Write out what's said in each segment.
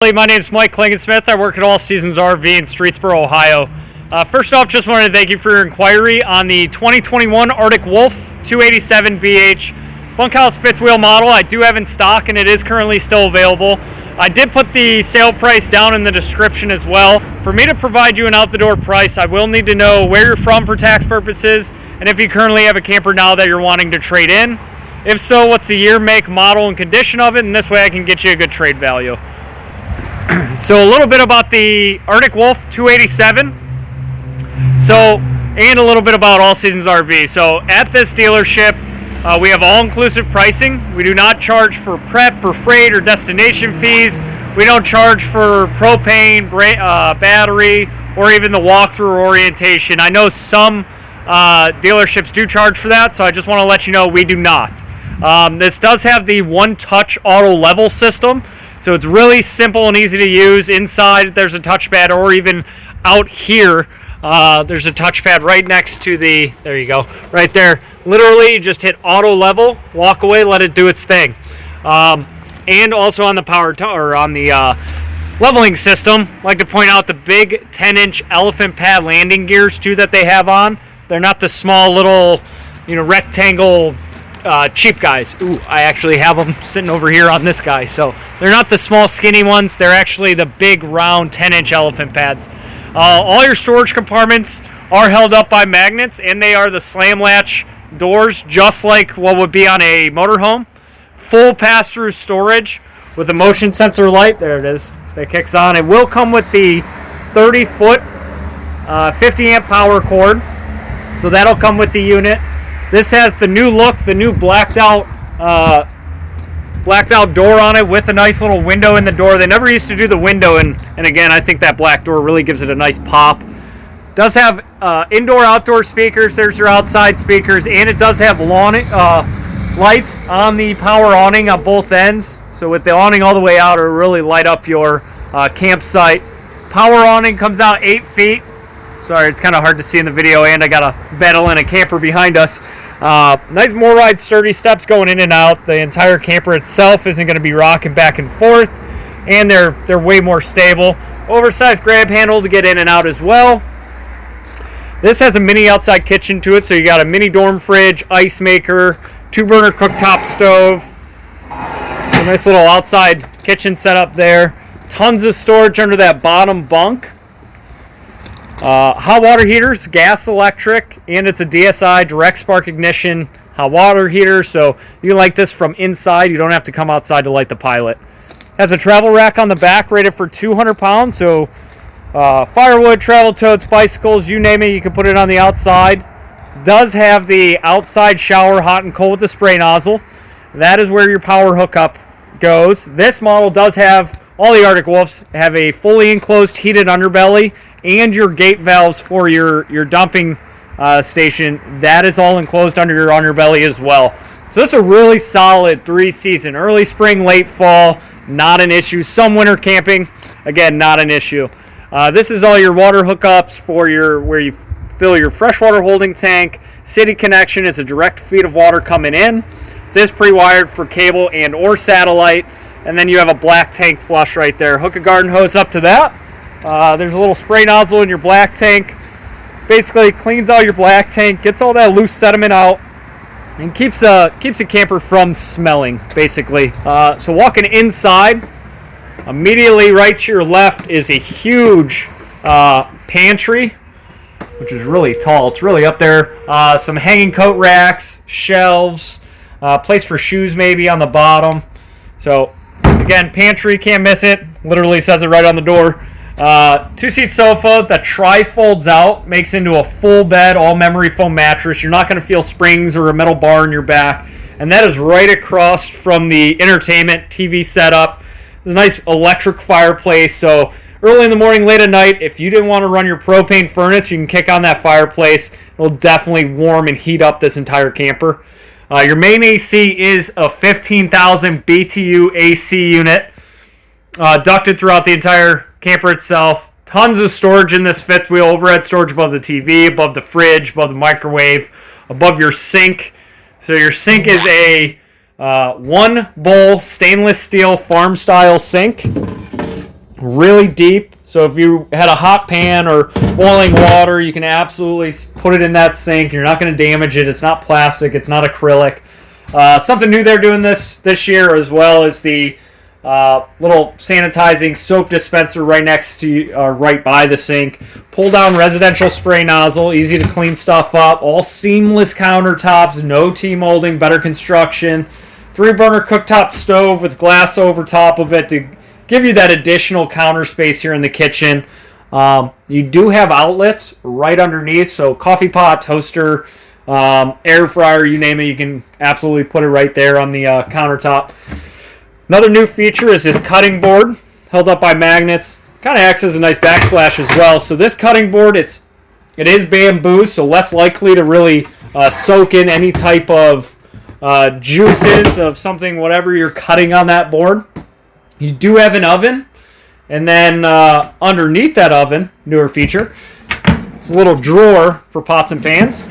My name's Mike Klingensmith. I work at All Seasons RV in Streetsboro, Ohio. First off, just wanted to thank you for your inquiry on the 2021 Arctic Wolf 287BH bunkhouse fifth wheel model. I do have in stock and it is currently still available. I did put the sale price down in the description as well. For me to provide you an out-the-door price, I will need to know where you're from for tax purposes and if you currently have a camper now that you're wanting to trade in. If so, what's the year, make, model, and condition of it, and this way I can get you a good trade value. So a little bit about the Arctic Wolf 287. And a little bit about All Seasons RV. So at this dealership, we have all-inclusive pricing. We do not charge for prep or freight or destination fees. We don't charge for propane, battery, or even the walkthrough orientation. I know some dealerships do charge for that, so I just want to let you know we do not. This does have the one-touch auto level system. So it's really simple and easy to use. Inside there's a touchpad, or even out here there's a touchpad right next to the, there you go, right there. Literally you just hit auto level, walk away, let it do its thing. And also on the leveling system, I'd like to point out the big 10-inch elephant pad landing gears too that they have on. They're not the small little, rectangle cheap guys. Ooh, I actually have them sitting over here on this guy. So they're not the small skinny ones. They're actually the big round 10-inch elephant pads. All your storage compartments are held up by magnets, and they are the slam latch doors, just like what would be on a motorhome. Full pass-through storage with a motion sensor light. There it is. That kicks on. It will come with the 30-foot 50-amp power cord. So that'll come with the unit. This has the new look, the new blacked out door on it with a nice little window in the door. They never used to do the window, and again, I think that black door really gives it a nice pop. Does have indoor outdoor speakers. There's your outside speakers, and it does have lights on the power awning on both ends. So with the awning all the way out, it'll really light up your campsite. Power awning comes out 8 feet. Sorry, it's kind of hard to see in the video, and I got a Vettel and a camper behind us. Nice MORryde sturdy steps going in and out. The entire camper itself isn't going to be rocking back and forth, and they're way more stable. Oversized grab handle to get in and out as well. This has a mini outside kitchen to it, so you got a mini dorm fridge, ice maker, 2-burner cooktop stove. A nice little outside kitchen setup there. Tons of storage under that bottom bunk. Hot water heaters, gas, electric, and it's a DSI direct spark ignition hot water heater, so you can light this from inside. You don't have to come outside to light the pilot. Has a travel rack on the back rated for 200 pounds, so firewood, travel totes, bicycles, you name it, you can put it on the outside. Does have the outside shower, hot and cold with the spray nozzle. That is where your power hookup goes. This model does have, all the Arctic Wolves have a fully enclosed heated underbelly, and your gate valves for your dumping station, that is all enclosed under your underbelly as well. So this is a really solid 3-season. Early spring, late fall, not an issue. Some winter camping, again, not an issue. This is all your water hookups for where you fill your freshwater holding tank. City connection is a direct feed of water coming in. This is pre-wired for cable and or satellite. And then you have a black tank flush right there. Hook a garden hose up to that. There's a little spray nozzle in your black tank. Basically cleans out your black tank, gets all that loose sediment out, and keeps a camper from smelling, basically. So walking inside, immediately right to your left is a huge pantry, which is really tall. It's really up there. Some hanging coat racks, shelves, place for shoes maybe on the bottom. So again, pantry, can't miss it. Literally says it right on the door. 2-seat sofa that tri-folds out, makes into a full bed, all memory foam mattress. You're not going to feel springs or a metal bar in your back. And that is right across from the entertainment TV setup. There's a nice electric fireplace. So early in the morning, late at night, if you didn't want to run your propane furnace, you can kick on that fireplace. It'll definitely warm and heat up this entire camper. Your main AC is a 15,000 BTU AC unit, ducted throughout the entire camper itself. Tons of storage in this fifth wheel. Overhead storage above the TV, above the fridge, above the microwave, above your sink. So your sink is a one bowl stainless steel farm style sink. really deep. So if you had a hot pan or boiling water, you can absolutely put it in that sink. You're not going to damage it. It's not plastic. It's not acrylic. Something new they're doing this year, as well as the little sanitizing soap dispenser right next to right by the sink. Pull down residential spray nozzle, easy to clean stuff up. All seamless countertops, no T-molding, better construction. 3-burner cooktop stove with glass over top of it to give you that additional counter space here in the kitchen. You do have outlets right underneath, so coffee pot, toaster, air fryer, you name it, you can absolutely put it right there on the countertop. Another new feature is this cutting board, held up by magnets. Kind of acts as a nice backsplash as well. So this cutting board, it is bamboo, so less likely to really soak in any type of juices of something, whatever you're cutting on that board. You do have an oven, and then underneath that oven, newer feature, it's a little drawer for pots and pans,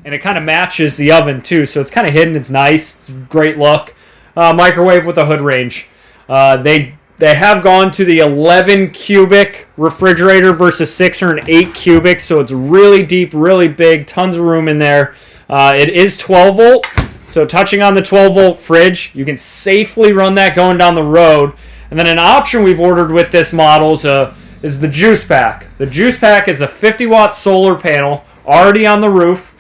and it kind of matches the oven too, so it's kind of hidden. It's nice. It's a great look. Microwave with a hood range. They have gone to the 11 cubic refrigerator versus 6 or an 8 cubic, so it's really deep, really big, tons of room in there. It is 12 volt. So touching on the 12-volt fridge, you can safely run that going down the road. And then an option we've ordered with this model is the juice pack. The juice pack is a 50-watt solar panel already on the roof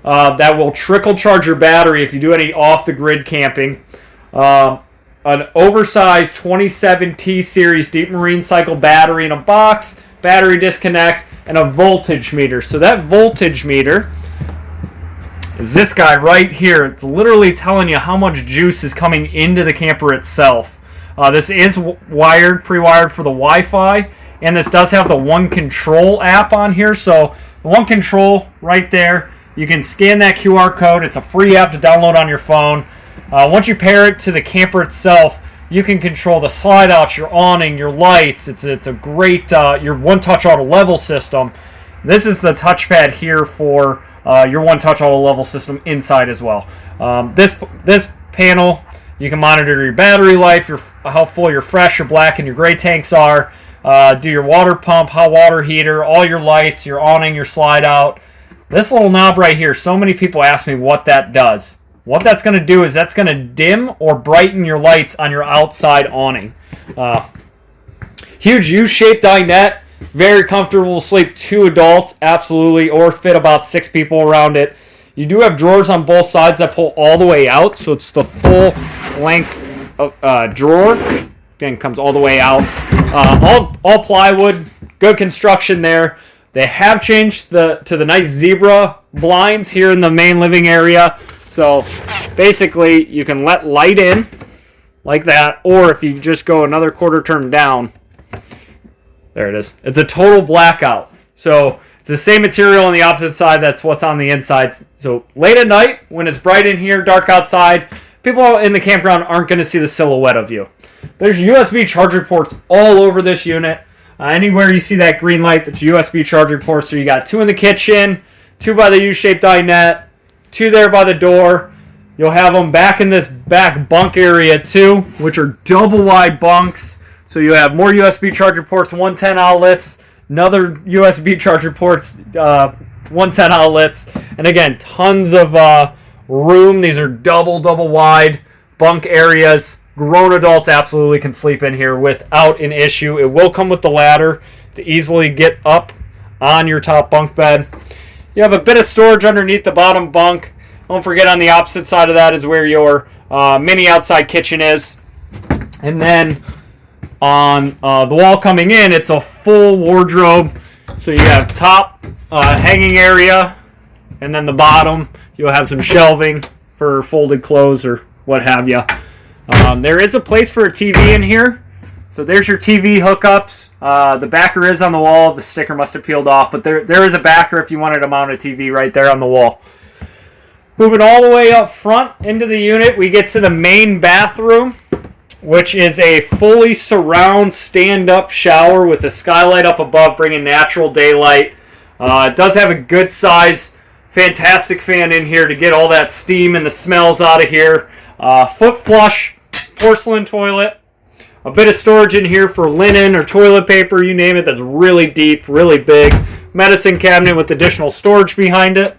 that will trickle charge your battery if you do any off-the-grid camping. An oversized 27T series deep marine cycle battery in a box, battery disconnect, and a voltage meter. So that voltage meter is this guy right here. It's literally telling you how much juice is coming into the camper itself. This is pre-wired for the Wi-Fi, and this does have the One Control app on here. So the One Control right there, you can scan that QR code. It's a free app to download on your phone. Once you pair it to the camper itself, you can control the slide outs, your awning, your lights. It's a great your one-touch auto level system. This is the touchpad here for your one-touch auto level system inside as well. This panel, you can monitor your battery life, how full your fresh, your black, and your gray tanks are. Do your water pump, hot water heater, all your lights, your awning, your slide out. This little knob right here, so many people ask me what that does. What that's going to do is that's going to dim or brighten your lights on your outside awning. Huge U-shaped dinette. Very comfortable to sleep 2 adults, absolutely, or fit about 6 people around it. You do have drawers on both sides that pull all the way out, so it's the full length of drawer. Again, comes all the way out. All plywood, good construction there. They have changed to the nice zebra blinds here in the main living area. So basically, you can let light in like that, or if you just go another quarter turn down, there it is. It's a total blackout. So it's the same material on the opposite side. That's what's on the inside. So late at night, when it's bright in here, dark outside, people in the campground aren't going to see the silhouette of you. There's USB charger ports all over this unit. Anywhere you see that green light, that's USB charger ports. So you got 2 in the kitchen, 2 by the U-shaped dinette, 2 there by the door. You'll have them back in this back bunk area too, which are double wide bunks. So you have more USB charger ports, 110 outlets, another USB charger ports, 110 outlets, and again, tons of room. These are double wide bunk areas. Grown adults absolutely can sleep in here without an issue. It will come with the ladder to easily get up on your top bunk bed. You have a bit of storage underneath the bottom bunk. Don't forget on the opposite side of that is where your mini outside kitchen is. And then on the wall coming in, it's a full wardrobe. So you have top hanging area, and then the bottom, you'll have some shelving for folded clothes or what have you. There is a place for a TV in here. So there's your TV hookups. The backer is on the wall. The sticker must have peeled off, but there is a backer if you wanted to mount a TV right there on the wall. Moving all the way up front into the unit, we get to the main bathroom, which is a fully surround stand-up shower with a skylight up above, bringing natural daylight. It does have a good size, fantastic fan in here to get all that steam and the smells out of here. Foot flush porcelain toilet. a bit of storage in here for linen or toilet paper, you name it, that's really deep, really big. Medicine cabinet with additional storage behind it.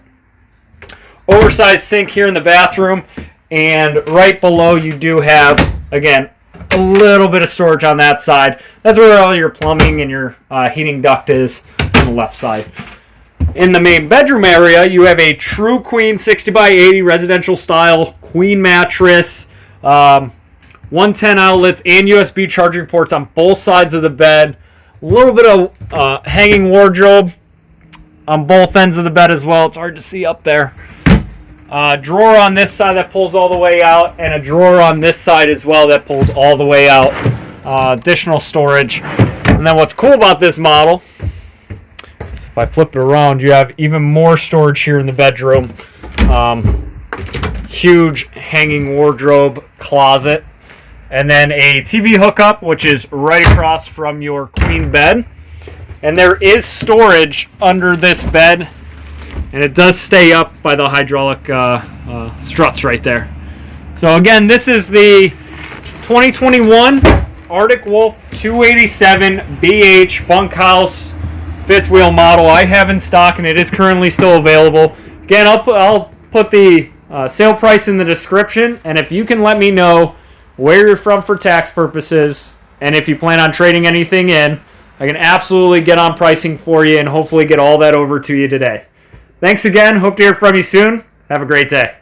Oversized sink here in the bathroom. And right below you do have, again, a little bit of storage on that side. That's where all your plumbing and your heating duct is on the left side. In the main bedroom area, you have a true queen 60 by 80 residential style queen mattress, 110 outlets and USB charging ports on both sides of the bed. A little bit of hanging wardrobe on both ends of the bed as well. It's hard to see up there. Drawer on this side that pulls all the way out, and a drawer on this side as well that pulls all the way out. Additional storage. And then what's cool about this model, is if I flip it around, you have even more storage here in the bedroom. Huge hanging wardrobe closet. And then a TV hookup, which is right across from your queen bed. And there is storage under this bed. And it does stay up by the hydraulic struts right there. So again, this is the 2021 Arctic Wolf 287 BH bunkhouse fifth wheel model I have in stock, and it is currently still available. Again, I'll put the sale price in the description, and if you can let me know where you're from for tax purposes, and if you plan on trading anything in, I can absolutely get on pricing for you and hopefully get all that over to you today. Thanks again. Hope to hear from you soon. Have a great day.